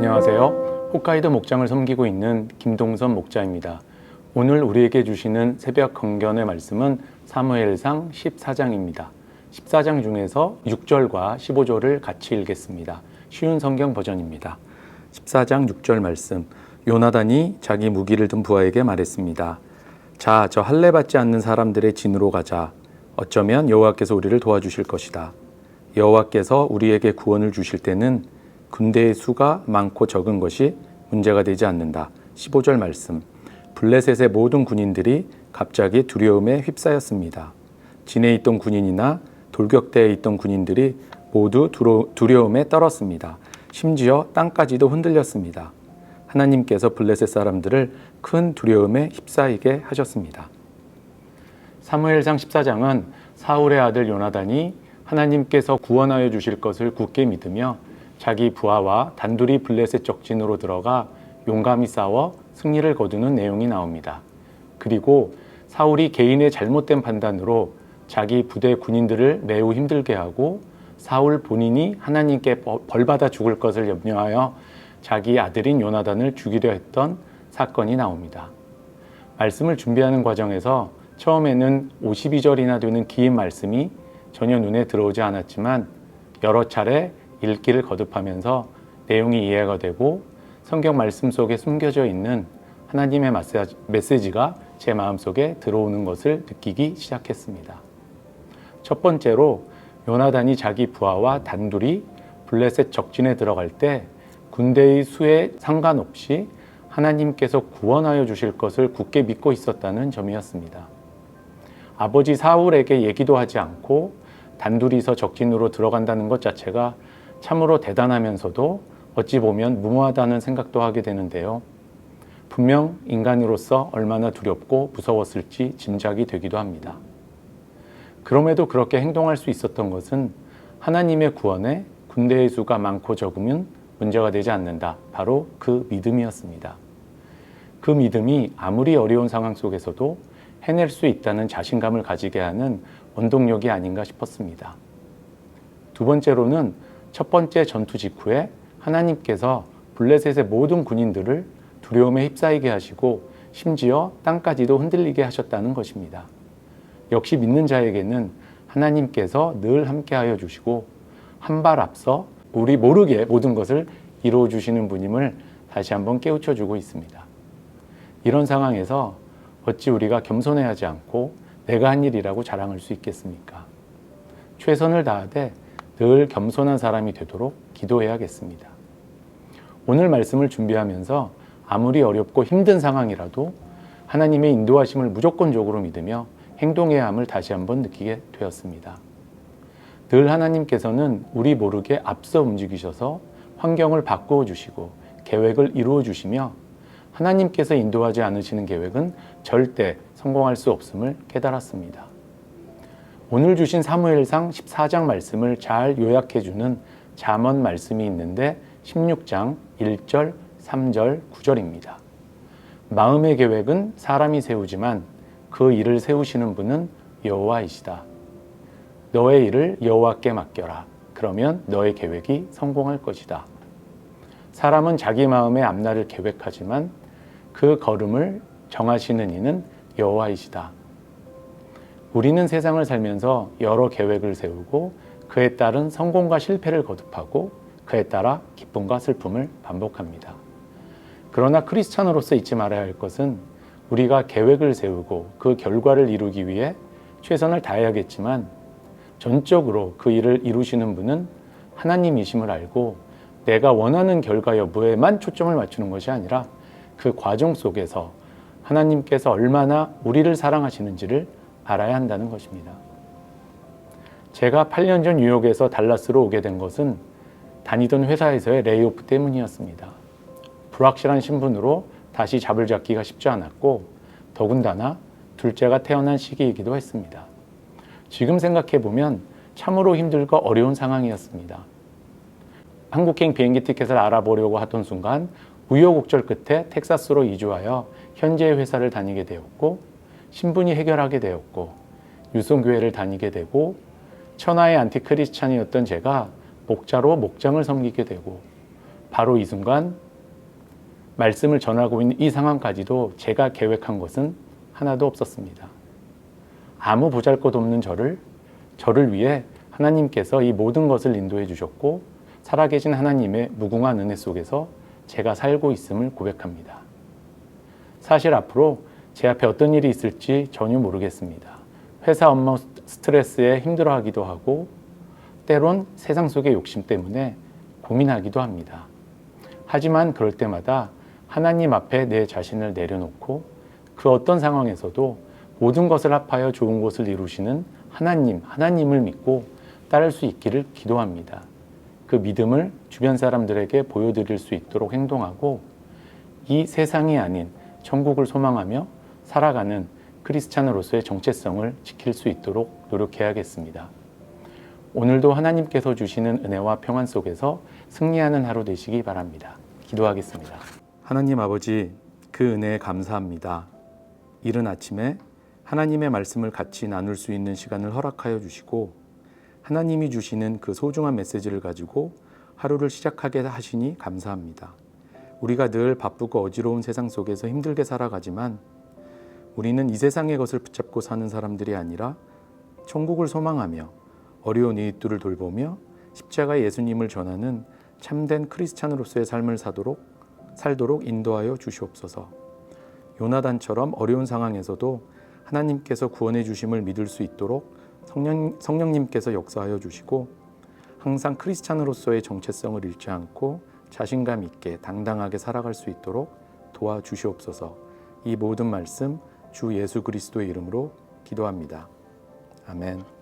안녕하세요. 홋카이도 목장을 섬기고 있는 김동선 목자입니다. 오늘 우리에게 주시는 새벽 건견의 말씀은 사무엘상 14장입니다. 14장 중에서 6절과 15절을 같이 읽겠습니다. 쉬운 성경 버전입니다. 14장 6절 말씀. 요나단이 자기 무기를 든 부하에게 말했습니다. 자, 저 할례 받지 않는 사람들의 진으로 가자. 어쩌면 여호와께서 우리를 도와주실 것이다. 여호와께서 우리에게 구원을 주실 때는 군대의 수가 많고 적은 것이 문제가 되지 않는다. 15절 말씀. 블레셋의 모든 군인들이 갑자기 두려움에 휩싸였습니다. 진에 있던 군인이나 돌격대에 있던 군인들이 모두 두려움에 떨었습니다. 심지어 땅까지도 흔들렸습니다. 하나님께서 블레셋 사람들을 큰 두려움에 휩싸이게 하셨습니다. 사무엘상 14장은 사울의 아들 요나단이 하나님께서 구원하여 주실 것을 굳게 믿으며 자기 부하와 단둘이 블레셋 적진으로 들어가 용감히 싸워 승리를 거두는 내용이 나옵니다. 그리고 사울이 개인의 잘못된 판단으로 자기 부대 군인들을 매우 힘들게 하고 사울 본인이 하나님께 벌받아 죽을 것을 염려하여 자기 아들인 요나단을 죽이려 했던 사건이 나옵니다. 말씀을 준비하는 과정에서 처음에는 52절이나 되는 긴 말씀이 전혀 눈에 들어오지 않았지만 여러 차례 읽기를 거듭하면서 내용이 이해가 되고 성경 말씀 속에 숨겨져 있는 하나님의 메시지가 제 마음속에 들어오는 것을 느끼기 시작했습니다. 첫 번째로 요나단이 자기 부하와 단둘이 블레셋 적진에 들어갈 때 군대의 수에 상관없이 하나님께서 구원하여 주실 것을 굳게 믿고 있었다는 점이었습니다. 아버지 사울에게 얘기도 하지 않고 단둘이서 적진으로 들어간다는 것 자체가 참으로 대단하면서도 어찌 보면 무모하다는 생각도 하게 되는데요. 분명 인간으로서 얼마나 두렵고 무서웠을지 짐작이 되기도 합니다. 그럼에도 그렇게 행동할 수 있었던 것은 하나님의 구원에 군대의 수가 많고 적으면 문제가 되지 않는다. 바로 그 믿음이었습니다. 그 믿음이 아무리 어려운 상황 속에서도 해낼 수 있다는 자신감을 가지게 하는 원동력이 아닌가 싶었습니다. 두 번째로는 첫 번째 전투 직후에 하나님께서 블레셋의 모든 군인들을 두려움에 휩싸이게 하시고 심지어 땅까지도 흔들리게 하셨다는 것입니다. 역시 믿는 자에게는 하나님께서 늘 함께하여 주시고 한 발 앞서 우리 모르게 모든 것을 이루어 주시는 분임을 다시 한번 깨우쳐 주고 있습니다. 이런 상황에서 어찌 우리가 겸손해 하지 않고 내가 한 일이라고 자랑할 수 있겠습니까? 최선을 다하되 늘 겸손한 사람이 되도록 기도해야겠습니다. 오늘 말씀을 준비하면서 아무리 어렵고 힘든 상황이라도 하나님의 인도하심을 무조건적으로 믿으며 행동해야 함을 다시 한번 느끼게 되었습니다. 늘 하나님께서는 우리 모르게 앞서 움직이셔서 환경을 바꾸어 주시고 계획을 이루어 주시며 하나님께서 인도하지 않으시는 계획은 절대 성공할 수 없음을 깨달았습니다. 오늘 주신 사무엘상 14장 말씀을 잘 요약해주는 잠언 말씀이 있는데 16장 1절, 3절, 9절입니다. 마음의 계획은 사람이 세우지만 그 일을 세우시는 분은 여호와이시다. 너의 일을 여호와께 맡겨라. 그러면 너의 계획이 성공할 것이다. 사람은 자기 마음의 앞날을 계획하지만 그 걸음을 정하시는 이는 여호와이시다. 우리는 세상을 살면서 여러 계획을 세우고 그에 따른 성공과 실패를 거듭하고 그에 따라 기쁨과 슬픔을 반복합니다. 그러나 크리스찬으로서 잊지 말아야 할 것은 우리가 계획을 세우고 그 결과를 이루기 위해 최선을 다해야겠지만 전적으로 그 일을 이루시는 분은 하나님이심을 알고 내가 원하는 결과 여부에만 초점을 맞추는 것이 아니라 그 과정 속에서 하나님께서 얼마나 우리를 사랑하시는지를 알아야 한다는 것입니다. 제가 8년 전 뉴욕에서 달라스로 오게 된 것은 다니던 회사에서의 레이오프 때문이었습니다. 불확실한 신분으로 다시 잡을 잡기가 쉽지 않았고 더군다나 둘째가 태어난 시기이기도 했습니다. 지금 생각해보면 참으로 힘들고 어려운 상황이었습니다. 한국행 비행기 티켓을 알아보려고 하던 순간 우여곡절 끝에 텍사스로 이주하여 현재의 회사를 다니게 되었고 신분이 해결하게 되었고 유성교회를 다니게 되고 천하의 안티크리스찬이었던 제가 목자로 목장을 섬기게 되고 바로 이 순간 말씀을 전하고 있는 이 상황까지도 제가 계획한 것은 하나도 없었습니다. 아무 보잘것없는 저를 위해 하나님께서 이 모든 것을 인도해 주셨고 살아계신 하나님의 무궁한 은혜 속에서 제가 살고 있음을 고백합니다. 사실 앞으로 제 앞에 어떤 일이 있을지 전혀 모르겠습니다. 회사 업무 스트레스에 힘들어하기도 하고 때론 세상 속의 욕심 때문에 고민하기도 합니다. 하지만 그럴 때마다 하나님 앞에 내 자신을 내려놓고 그 어떤 상황에서도 모든 것을 합하여 좋은 것을 이루시는 하나님을 믿고 따를 수 있기를 기도합니다. 그 믿음을 주변 사람들에게 보여드릴 수 있도록 행동하고 이 세상이 아닌 천국을 소망하며 살아가는 크리스찬으로서의 정체성을 지킬 수 있도록 노력해야겠습니다. 오늘도 하나님께서 주시는 은혜와 평안 속에서 승리하는 하루 되시기 바랍니다. 기도하겠습니다. 하나님 아버지, 그 은혜에 감사합니다. 이른 아침에 하나님의 말씀을 같이 나눌 수 있는 시간을 허락하여 주시고 하나님이 주시는 그 소중한 메시지를 가지고 하루를 시작하게 하시니 감사합니다. 우리가 늘 바쁘고 어지러운 세상 속에서 힘들게 살아가지만 우리는 이 세상의 것을 붙잡고 사는 사람들이 아니라 천국을 소망하며 어려운 이웃들을 돌보며 십자가 예수님을 전하는 참된 크리스찬으로서의 삶을 살도록 인도하여 주시옵소서. 요나단처럼 어려운 상황에서도 하나님께서 구원해 주심을 믿을 수 있도록 성령님께서 역사하여 주시고 항상 크리스찬으로서의 정체성을 잃지 않고 자신감 있게 당당하게 살아갈 수 있도록 도와주시옵소서. 이 모든 말씀 주 예수 그리스도의 이름으로 기도합니다. 아멘.